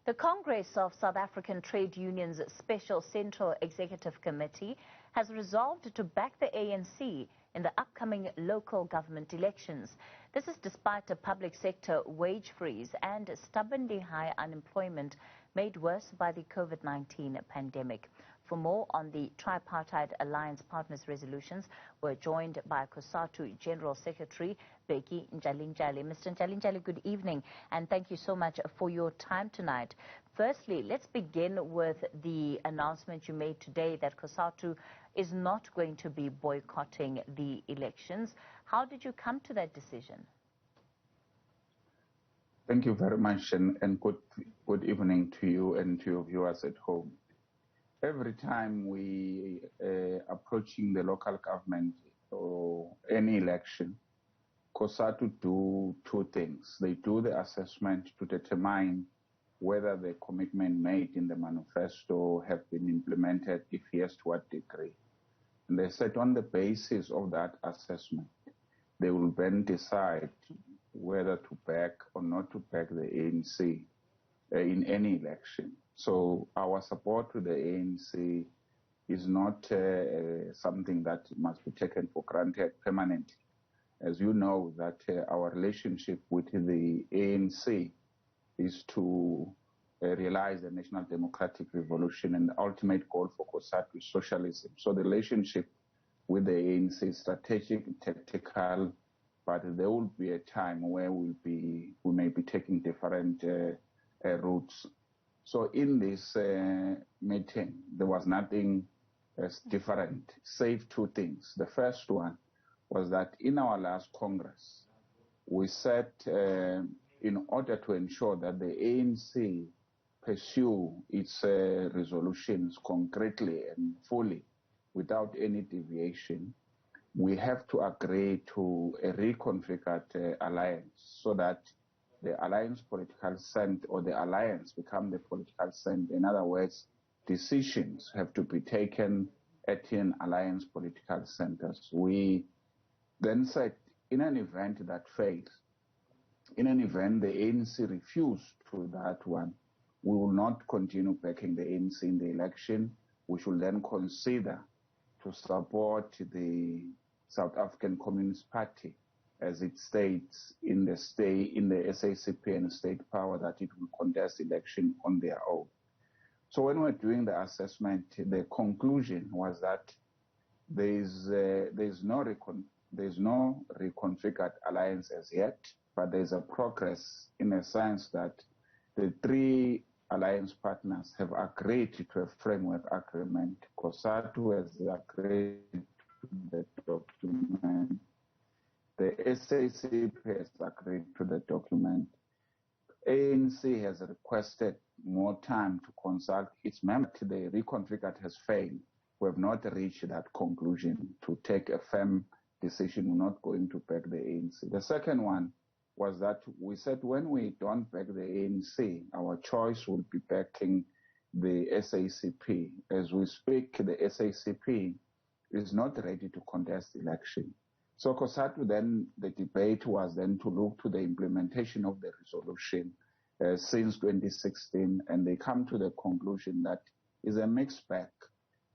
The Congress of South African Trade Unions Special Central Executive Committee has resolved to back the ANC in the upcoming local government elections. This is despite a public sector wage freeze and stubbornly high unemployment made worse by the COVID-19 pandemic. For more on the Tripartite Alliance Partners resolutions, we're joined by COSATU General Secretary Bheki Njalinjali. Mr. Njalinjali, good evening, and thank you so much for your time tonight. Firstly, let's begin with the announcement you made today that COSATU is not going to be boycotting the elections. How did you come to that decision? Thank you very much, and good evening to you and to your viewers at home. Every time we approaching the local government or any election, COSATU do two things. They do the assessment to determine whether the commitment made in the manifesto have been implemented, if yes, to what degree. And they said on the basis of that assessment, they will then decide whether to back or not to back the ANC in any election. So our support to the ANC is not something that must be taken for granted permanently. As you know, that our relationship with the ANC is to realize the national democratic revolution, and the ultimate goal for COSATU is socialism. So the relationship with the ANC is strategic, tactical, but there will be a time where we may be taking different routes. So in this meeting, there was nothing different, save two things. The first one was that in our last Congress, we said in order to ensure that the ANC pursue its resolutions concretely and fully without any deviation, we have to agree to a reconfigured alliance so that the alliance political center or the alliance become the political center. In other words, decisions have to be taken at an alliance political centers. We then said in an event that fails, in an event the ANC refused to that one, we will not continue backing the ANC in the election. We should then consider to support the South African Communist Party as it states in the SACP and state power that it will contest election on their own. So when we're doing the assessment, the conclusion was that there's no reconfigured alliance as yet, but there's a progress in a sense that the three alliance partners have agreed to a framework agreement. COSATU has agreed to the document. The SACP has agreed to the document. ANC has requested more time to consult its members. The reconfigured has failed. We have not reached that conclusion to take a firm decision. We're not going to back the ANC. The second one was that we said when we don't back the ANC, our choice will be backing the SACP. As we speak, the SACP is not ready to contest election. So COSATU then, the debate was then to look to the implementation of the resolution since 2016, and they come to the conclusion that is a mixed bag.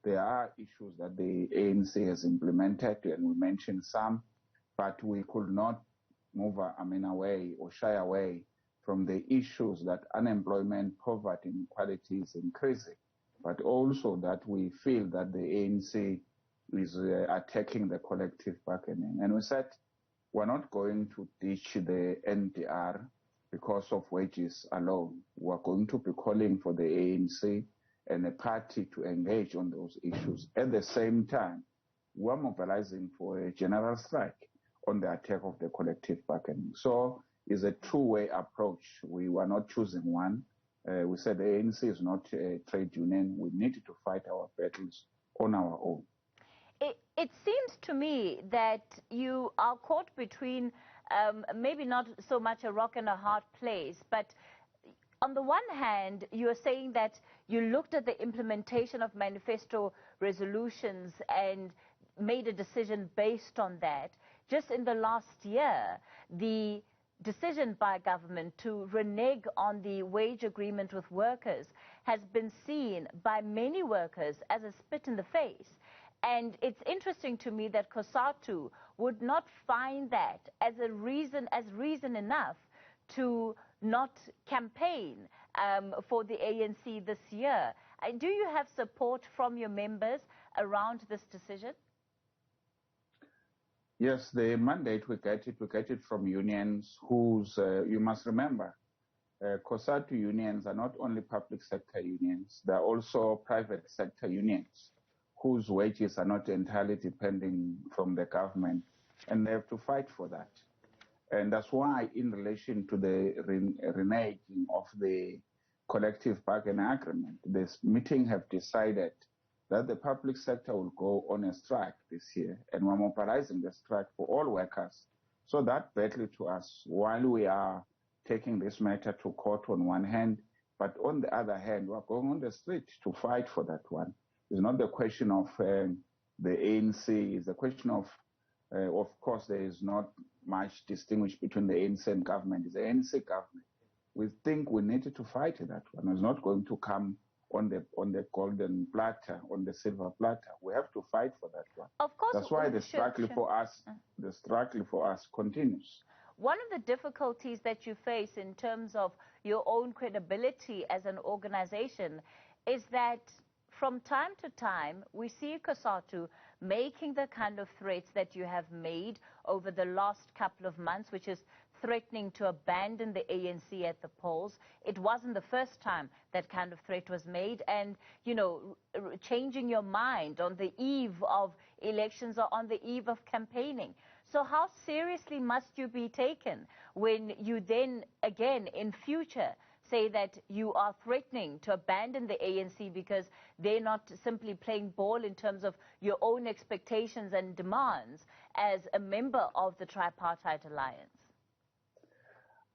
There are issues that the ANC has implemented, and we mentioned some, but we could not move away or shy away from the issues that unemployment, poverty, inequality is increasing, but also that we feel that the ANC is attacking the collective bargaining. And we said we're not going to ditch the NDR because of wages alone. We're going to be calling for the ANC and the party to engage on those issues. At the same time, we're mobilizing for a general strike on the attack of the collective bargaining. So it's a two-way approach. We were not choosing one. We said the ANC is not a trade union. We need to fight our battles on our own. It seems to me that you are caught between maybe not so much a rock and a hard place, but on the one hand, you're saying that you looked at the implementation of manifesto resolutions and made a decision based on that. Just in the last year, the decision by government to renege on the wage agreement with workers has been seen by many workers as a spit in the face. And it's interesting to me that COSATU would not find that as reason enough to not campaign for the ANC this year. Do you have support from your members around this decision? Yes, the mandate we get it from unions whose, you must remember, COSATU unions are not only public sector unions, they are also private sector unions whose wages are not entirely depending from the government, and they have to fight for that. And that's why in relation to the reneging of the collective bargaining agreement, this meeting have decided that the public sector will go on a strike this year, and we're mobilizing the strike for all workers. So that battle to us, while we are taking this matter to court on one hand, but on the other hand, we're going on the street to fight for that one. It's not the question of the ANC, it's the question of course, there is not much distinguish between the ANC and government. It's the ANC government. We think we needed to fight that one. It's not going to come on the golden platter, on the silver platter. We have to fight for that one. Of course, that's why the struggle for us continues. One of the difficulties that you face in terms of your own credibility as an organization is that from time to time, we see COSATU making the kind of threats that you have made over the last couple of months, which is threatening to abandon the ANC at the polls. It wasn't the first time that kind of threat was made, and, you know, changing your mind on the eve of elections or on the eve of campaigning. So how seriously must you be taken when you then, again, in future, say that you are threatening to abandon the ANC because they're not simply playing ball in terms of your own expectations and demands as a member of the tripartite alliance?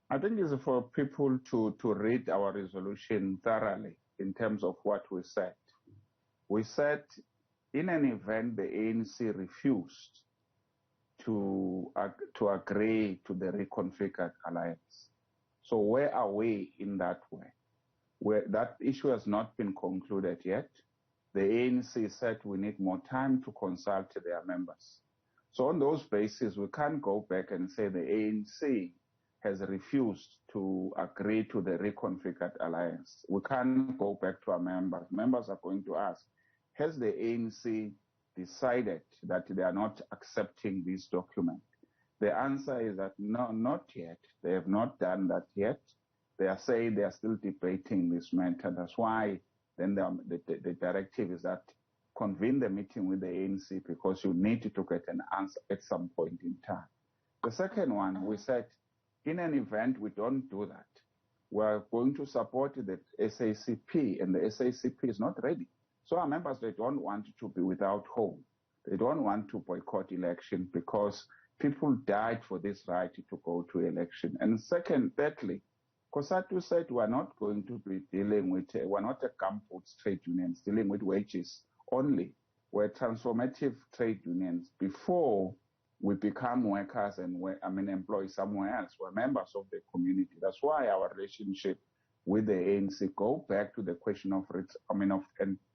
I think it's for people to read our resolution thoroughly in terms of what we said. We said in an event the ANC refused to agree to the reconfigured alliance. So where are we in that way? Where that issue has not been concluded yet. The ANC said we need more time to consult their members. So on those bases, we can't go back and say the ANC has refused to agree to the reconfigured alliance. We can't go back to our members. Members are going to ask, has the ANC decided that they are not accepting this document? The answer is that no, not yet. They have not done that yet. They are saying they are still debating this matter. That's why then the directive is that convene the meeting with the ANC because you need to get an answer at some point in time. The second one, we said, in an event we don't do that, we're going to support the SACP, and the SACP is not ready. So our members, they don't want to be without home. They don't want to boycott election because people died for this right to go to election. And thirdly, COSATU said we're not going to be dealing with, we're not a gumboots trade unions dealing with wages only. We're transformative trade unions. Before we become workers and employ somewhere else, we're members of the community. That's why our relationship with the ANC go back to the question of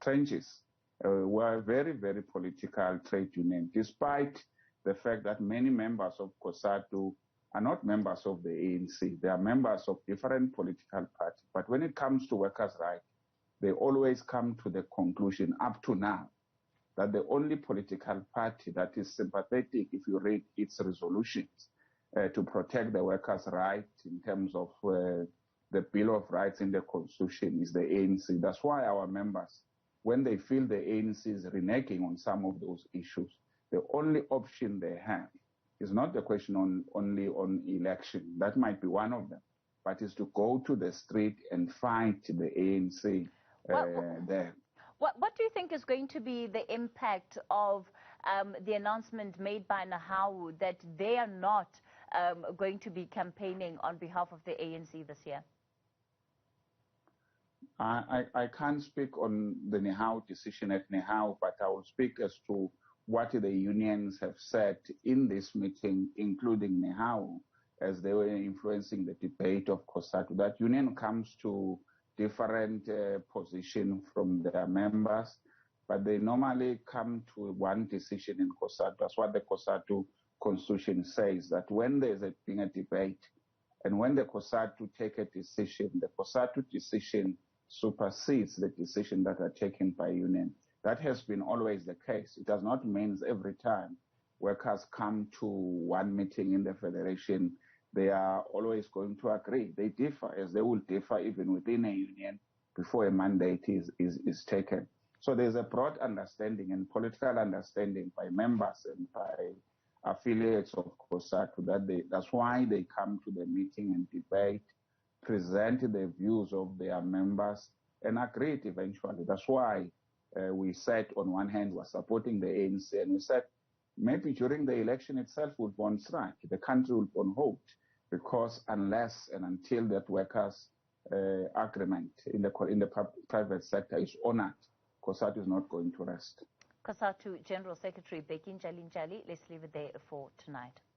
trenches. We're a very, very political trade union, despite the fact that many members of COSATU are not members of the ANC. They are members of different political parties. But when it comes to workers' rights, they always come to the conclusion up to now that the only political party that is sympathetic, if you read its resolutions, to protect the workers' rights in terms of the Bill of Rights in the Constitution is the ANC. That's why our members, when they feel the ANC is reneging on some of those issues, the only option they have is not the question only on election. That might be one of them, but is to go to the street and fight the ANC there. What do you think is going to be the impact of the announcement made by NAHAU that they are not going to be campaigning on behalf of the ANC this year? I can't speak on the NAHAU decision at NAHAU, but I will speak as to what the unions have said in this meeting, including NAHAU, as they were influencing the debate of COSATU. That union comes to different position from their members, but they normally come to one decision in COSATU. That's what the COSATU constitution says, that when there's been a debate and when the COSATU take a decision, the COSATU decision supersedes the decision that are taken by union. That has been always the case. It does not mean every time workers come to one meeting in the federation, they are always going to agree. They differ, as they will differ even within a union before a mandate is taken. So there's a broad understanding and political understanding by members and by affiliates of COSATU that's why they come to the meeting and debate, present the views of their members, and agree it eventually. That's why we said on one hand we're supporting the ANC, and we said maybe during the election itself we'll go on strike. The country will go on hold, because unless and until that workers' agreement in the private sector is honored, COSATU is not going to rest. COSATU General Secretary Becky Njali, let's leave it there for tonight.